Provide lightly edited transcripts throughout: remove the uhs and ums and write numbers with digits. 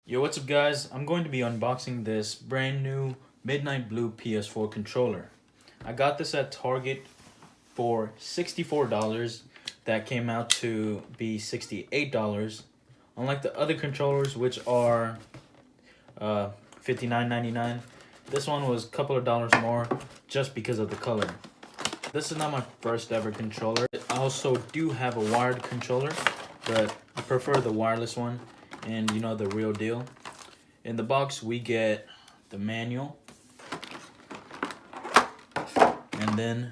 Yo, what's up guys? I'm going to be unboxing this brand new Midnight Blue PS4 controller. I got this at Target for $64. That came out to be $68. Unlike the other controllers, which are $59.99, this one was a couple of dollars more just because of the color. This is not my first ever controller. I also do have a wired controller, but I prefer the wireless one and you know, the real deal. In the box we get the manual and then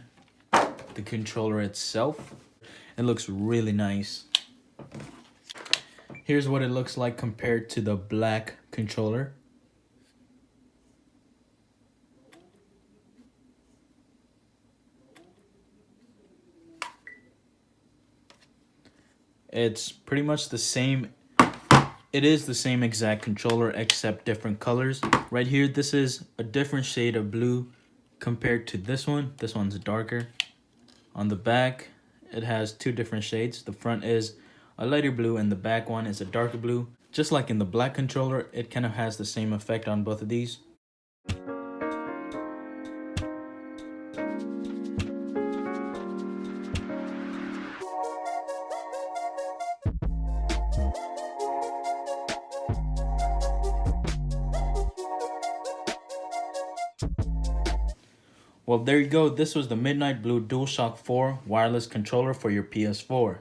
the controller itself. It looks really nice. Here's what it looks like compared to the black controller. It's pretty much the same. It is the same exact controller except different colors. Right here, this is a different shade of blue compared to this one. This one's darker. On the back, it has two different shades. The front is a lighter blue and the back one is a darker blue. Just like in the black controller, it kind of has the same effect on both of these. Well, there you go. This was the Midnight Blue DualShock 4 wireless controller for your PS4.